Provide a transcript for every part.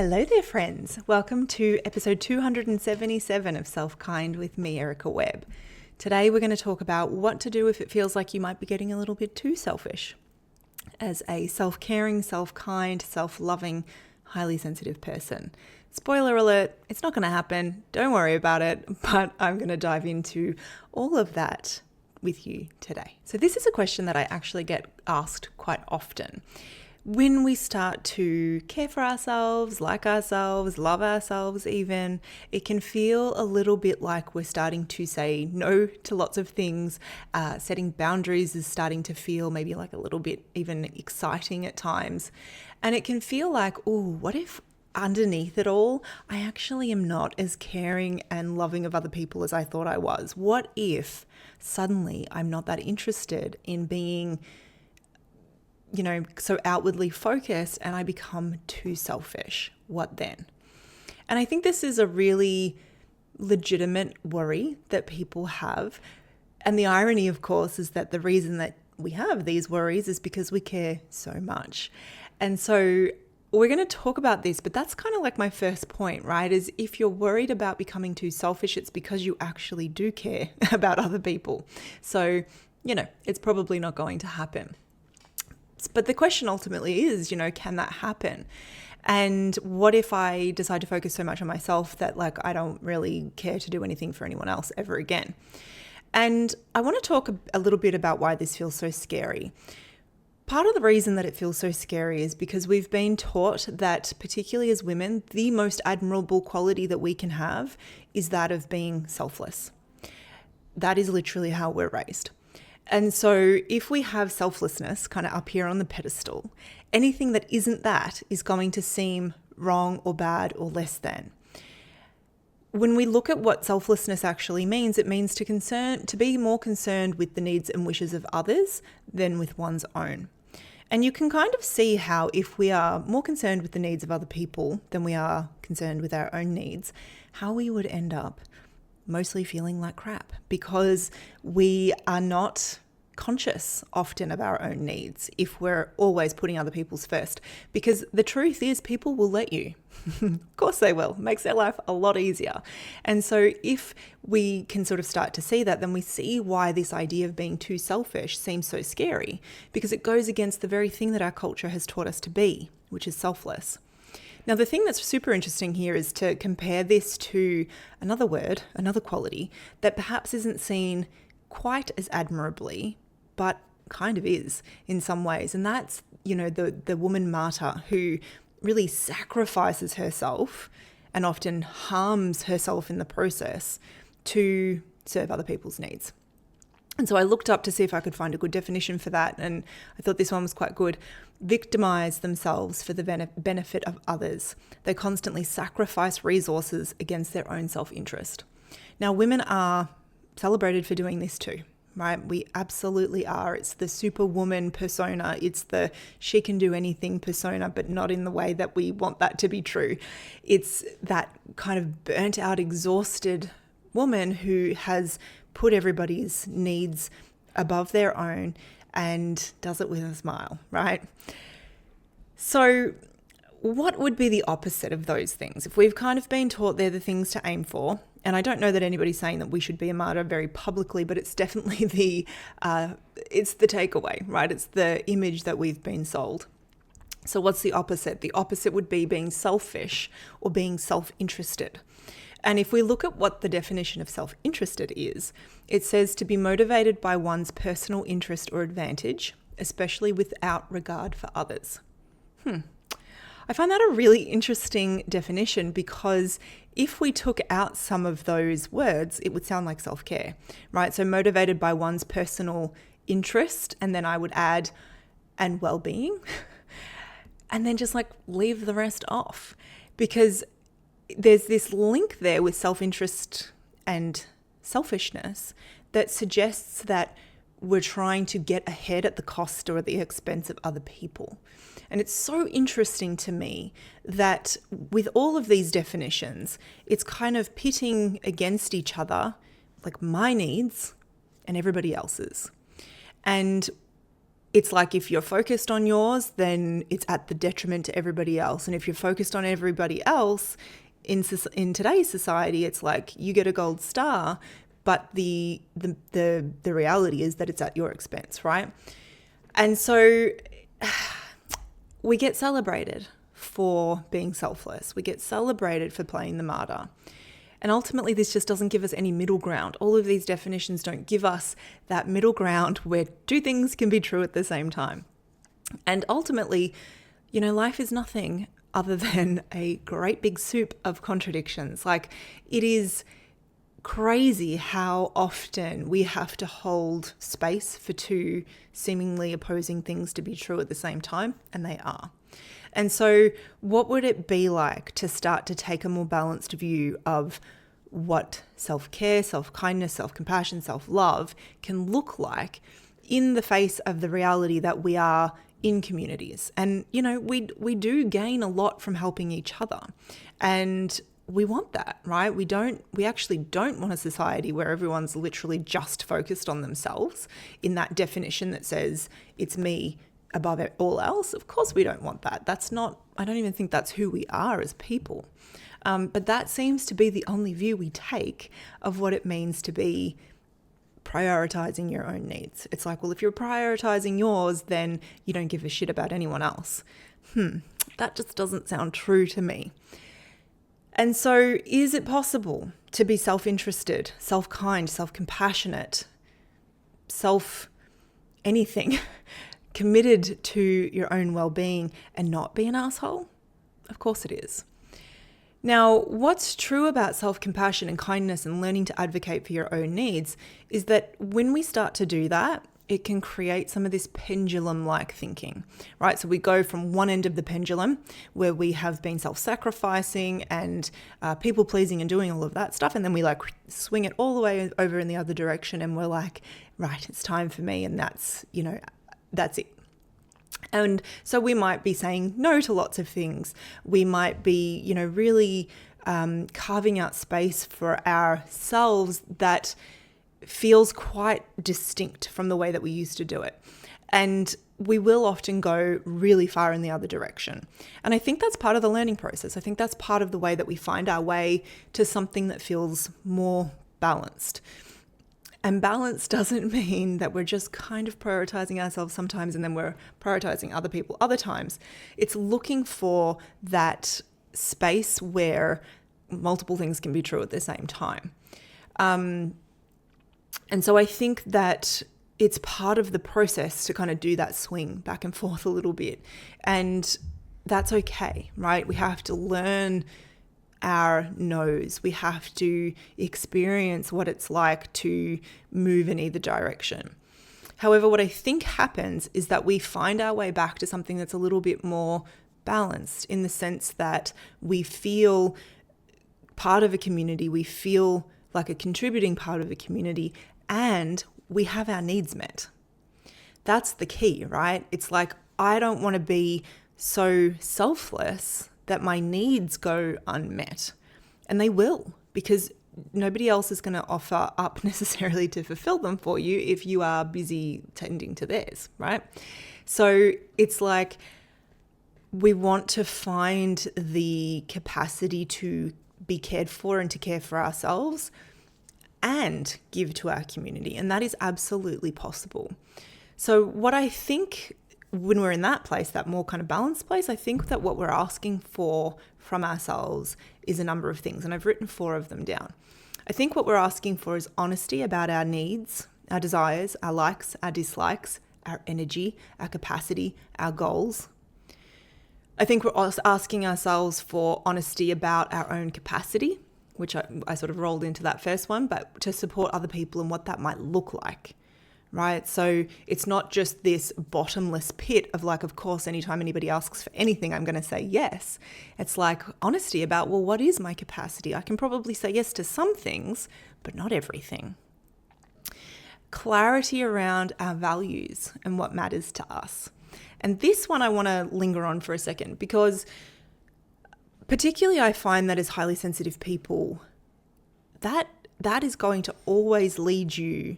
Hello there, friends. Welcome to episode 277 of SelfKind with me, Erica Webb. Today we're going to talk about what to do if it feels like you might be getting a little bit too selfish. As a self-caring, self-kind, self-loving, highly sensitive person. Spoiler alert, it's not going to happen. Don't worry about it, but I'm going to dive into all of that with you today. So this is a question that I actually get asked quite often. When we start to care for ourselves, like ourselves, love ourselves even, it can feel a little bit like we're starting to say no to lots of things. Setting boundaries is starting to feel maybe like a little bit even exciting at times. And it can feel like, oh, what if underneath it all, I actually am not as caring and loving of other people as I thought I was? What if suddenly I'm not that interested in being so outwardly focused and I become too selfish? What then? And I think this is a really legitimate worry that people have. And the irony, of course, is that the reason that we have these worries is because we care so much. And so we're going to talk about this, but that's kind of like my first point, right? Is if you're worried about becoming too selfish, it's because you actually do care about other people. So, it's probably not going to happen. But the question ultimately is, can that happen? And what if I decide to focus so much on myself that I don't really care to do anything for anyone else ever again? And I want to talk a little bit about why this feels so scary. Part of the reason that it feels so scary is because we've been taught that, particularly as women, the most admirable quality that we can have is that of being selfless. That is literally how we're raised. And so if we have selflessness kind of up here on the pedestal, anything that isn't that is going to seem wrong or bad or less than. When we look at what selflessness actually means, it means to be more concerned with the needs and wishes of others than with one's own. And you can kind of see how if we are more concerned with the needs of other people than we are concerned with our own needs, how we would end up mostly feeling like crap because we are not conscious often of our own needs if we're always putting other people's first. Because the truth is, people will let you. Of course they will. Makes their life a lot easier. And so if we can sort of start to see that, then we see why this idea of being too selfish seems so scary, because it goes against the very thing that our culture has taught us to be, which is selfless. Now, the thing that's super interesting here is to compare this to another quality that perhaps isn't seen quite as admirably, but kind of is in some ways. And that's, the woman martyr who really sacrifices herself and often harms herself in the process to serve other people's needs. And so I looked up to see if I could find a good definition for that, and I thought this one was quite good. Victimize themselves for the benefit of others. They constantly sacrifice resources against their own self-interest. Now, women are celebrated for doing this too, right? We absolutely are. It's the superwoman persona. It's the she can do anything persona, but not in the way that we want that to be true. It's that kind of burnt out, exhausted woman who has put everybody's needs above their own and does it with a smile, right? So what would be the opposite of those things? If we've kind of been taught they're the things to aim for, and I don't know that anybody's saying that we should be a martyr very publicly, but it's definitely it's the takeaway, right? It's the image that we've been sold. So what's the opposite? The opposite would be being selfish or being self-interested. And if we look at what the definition of self-interested is, it says to be motivated by one's personal interest or advantage, especially without regard for others. I find that a really interesting definition because if we took out some of those words, it would sound like self-care, right? So motivated by one's personal interest, and then I would add, and well-being, and then just leave the rest off, because there's this link there with self-interest and selfishness that suggests that we're trying to get ahead at the cost or at the expense of other people. And it's so interesting to me that with all of these definitions, it's kind of pitting against each other, my needs and everybody else's. And it's like if you're focused on yours, then it's at the detriment to everybody else. And if you're focused on everybody else, in today's society, it's like you get a gold star, but the reality is that it's at your expense, right? And so we get celebrated for being selfless. We get celebrated for playing the martyr. And ultimately, this just doesn't give us any middle ground. All of these definitions don't give us that middle ground where two things can be true at the same time. And ultimately, life is nothing other than a great big soup of contradictions. Like, it is crazy how often we have to hold space for two seemingly opposing things to be true at the same time, and they are. And so what would it be like to start to take a more balanced view of what self-care, self-kindness, self-compassion, self-love can look like in the face of the reality that we are in communities? And, we do gain a lot from helping each other. And we want that, right? We actually don't want a society where everyone's literally just focused on themselves in that definition that says it's me above all else. Of course we don't want that. I don't even think that's who we are as people. But that seems to be the only view we take of what it means to be prioritizing your own needs. It's like, well, if you're prioritizing yours, then you don't give a shit about anyone else. That just doesn't sound true to me. And so is it possible to be self-interested, self-kind, self-compassionate, anything, committed to your own well-being and not be an asshole? Of course it is. Now, what's true about self-compassion and kindness and learning to advocate for your own needs is that when we start to do that, it can create some of this pendulum-like thinking, right? So we go from one end of the pendulum where we have been self-sacrificing and people-pleasing and doing all of that stuff, and then we swing it all the way over in the other direction, and we're like, right, it's time for me, and that's it. And so we might be saying no to lots of things. We might be, really carving out space for ourselves that feels quite distinct from the way that we used to do it. And we will often go really far in the other direction. And I think that's part of the learning process. I think that's part of the way that we find our way to something that feels more balanced. And balance doesn't mean that we're just kind of prioritizing ourselves sometimes and then we're prioritizing other people other times. It's looking for that space where multiple things can be true at the same time. And so I think that it's part of the process to kind of do that swing back and forth a little bit. And that's okay, right? We have to learn our no's. We have to experience what it's like to move in either direction. However, what I think happens is that we find our way back to something that's a little bit more balanced, in the sense that we feel part of a community, we feel like a contributing part of a community, and we have our needs met. That's the key, right? It's like, I don't want to be so selfless that my needs go unmet. And they will, because nobody else is going to offer up necessarily to fulfill them for you if you are busy tending to theirs, right? So it's like, we want to find the capacity to be cared for and to care for ourselves and give to our community. And that is absolutely possible. So what I think when we're in that place, that more kind of balanced place, I think that what we're asking for from ourselves is a number of things. And I've written 4 of them down. I think what we're asking for is honesty about our needs, our desires, our likes, our dislikes, our energy, our capacity, our goals. I think we're also asking ourselves for honesty about our own capacity, which I sort of rolled into that first one, but to support other people and what that might look like, right? So it's not just this bottomless pit of like, of course, anytime anybody asks for anything, I'm going to say yes. It's like honesty about, well, what is my capacity? I can probably say yes to some things, but not everything. Clarity around our values and what matters to us. And this one I want to linger on for a second, because particularly I find that as highly sensitive people, that is going to always lead you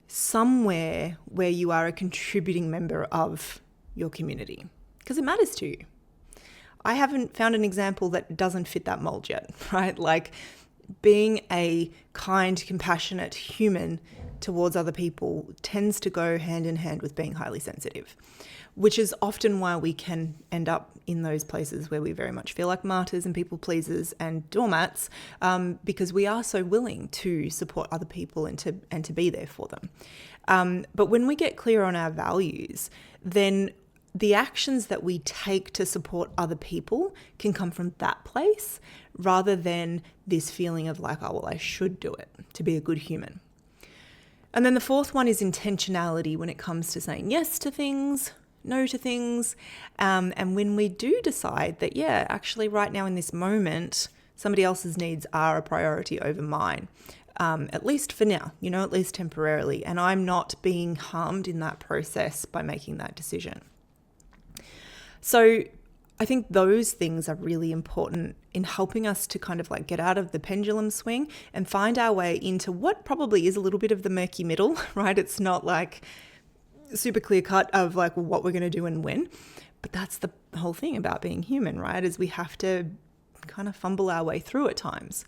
somewhere where you are a contributing member of your community, because it matters to you. I haven't found an example that doesn't fit that mold yet, right? Like being a kind, compassionate human towards other people tends to go hand in hand with being highly sensitive, which is often why we can end up in those places where we very much feel like martyrs and people pleasers and doormats, because we are so willing to support other people and to be there for them. But when we get clear on our values, then the actions that we take to support other people can come from that place rather than this feeling of like, oh, well, I should do it to be a good human. And then the fourth one is intentionality when it comes to saying yes to things, no to things. And when we do decide that, yeah, actually right now in this moment, somebody else's needs are a priority over mine, at least for now, at least temporarily. And I'm not being harmed in that process by making that decision. So I think those things are really important in helping us to kind of like get out of the pendulum swing and find our way into what probably is a little bit of the murky middle, right? It's not like super clear cut of like what we're going to do and when, but that's the whole thing about being human, right? Is we have to kind of fumble our way through at times.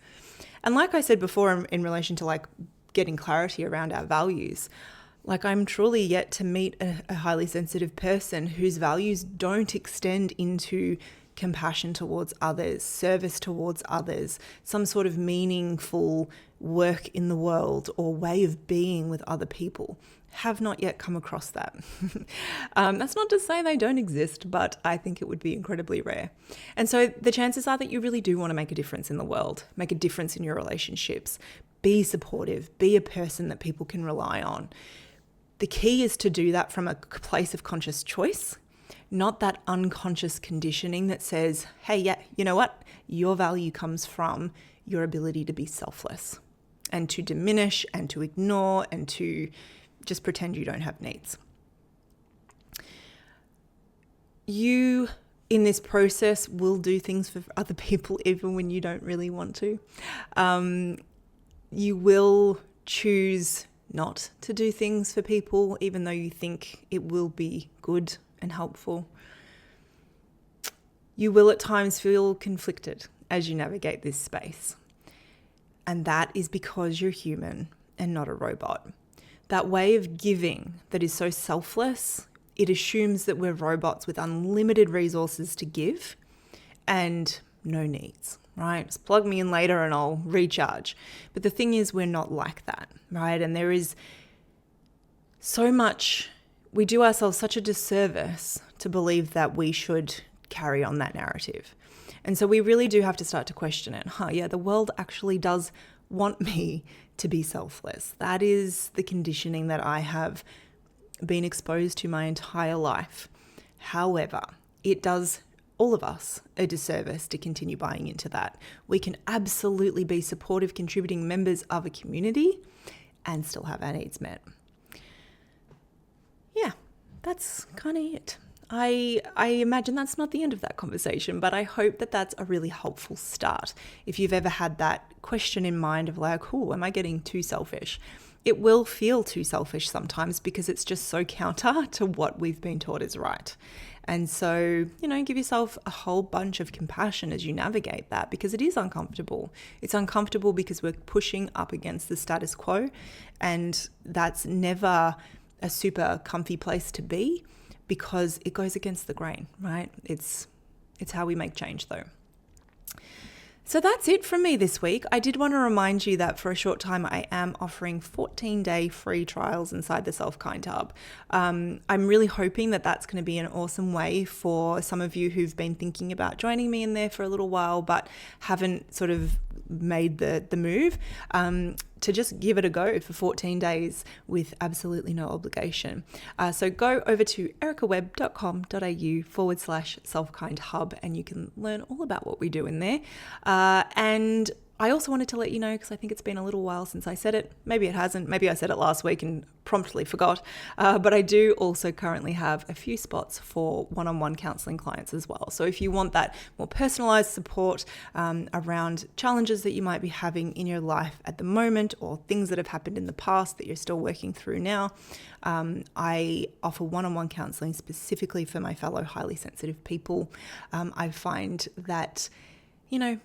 And like I said before, in relation to like getting clarity around our values, like I'm truly yet to meet a highly sensitive person whose values don't extend into compassion towards others, service towards others, some sort of meaningful work in the world or way of being with other people. Have not yet come across that. That's not to say they don't exist, but I think it would be incredibly rare. And so the chances are that you really do want to make a difference in the world, make a difference in your relationships, be supportive, be a person that people can rely on. The key is to do that from a place of conscious choice, not that unconscious conditioning that says, hey, yeah, you know what? Your value comes from your ability to be selfless and to diminish and to ignore and to just pretend you don't have needs. You, in this process, will do things for other people even when you don't really want to. You will choose not to do things for people, even though you think it will be good and helpful. You will at times feel conflicted as you navigate this space. And that is because you're human and not a robot. That way of giving that is so selfless, it assumes that we're robots with unlimited resources to give and no needs, right? Just plug me in later and I'll recharge. But the thing is, we're not like that, right? And there is so much, we do ourselves such a disservice to believe that we should carry on that narrative. And so we really do have to start to question it. Yeah, the world actually does want me to be selfless. That is the conditioning that I have been exposed to my entire life. However, it does all of us a disservice to continue buying into that. We can absolutely be supportive, contributing members of a community and still have our needs met. Yeah, that's kind of it. I imagine that's not the end of that conversation, but I hope that that's a really helpful start. If you've ever had that question in mind of like, am I getting too selfish? It will feel too selfish sometimes because it's just so counter to what we've been taught is right. And so, give yourself a whole bunch of compassion as you navigate that, because it is uncomfortable. It's uncomfortable because we're pushing up against the status quo, and that's never a super comfy place to be, because it goes against the grain, right? It's how we make change though. So that's it from me this week. I did want to remind you that for a short time, I am offering 14-day free trials inside the SelfKind Hub. I'm really hoping that that's going to be an awesome way for some of you who've been thinking about joining me in there for a little while, but haven't sort of made the move, to just give it a go for 14 days with absolutely no obligation. So go over to ericawebb.com.au/SelfKind Hub and you can learn all about what we do in there. And I also wanted to let you know, because I think it's been a little while since I said it. Maybe it hasn't. Maybe I said it last week and promptly forgot. But I do also currently have a few spots for one-on-one counseling clients as well. So if you want that more personalized support around challenges that you might be having in your life at the moment, or things that have happened in the past that you're still working through now, I offer one-on-one counseling specifically for my fellow highly sensitive people. I find that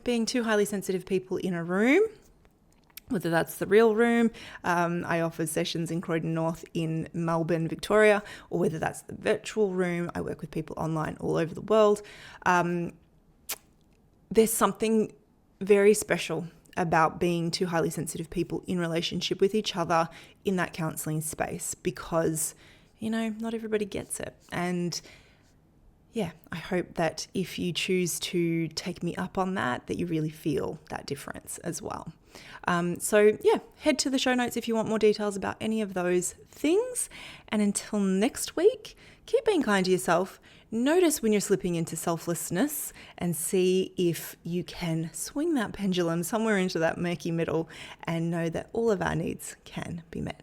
being two highly sensitive people in a room, whether that's the real room, I offer sessions in Croydon North in Melbourne, Victoria, or whether that's the virtual room, I work with people online all over the world. There's something very special about being two highly sensitive people in relationship with each other in that counseling space, because, not everybody gets it. And yeah, I hope that if you choose to take me up on that, that you really feel that difference as well. So yeah, head to the show notes if you want more details about any of those things. And until next week, keep being kind to yourself. Notice when you're slipping into selflessness and see if you can swing that pendulum somewhere into that murky middle and know that all of our needs can be met.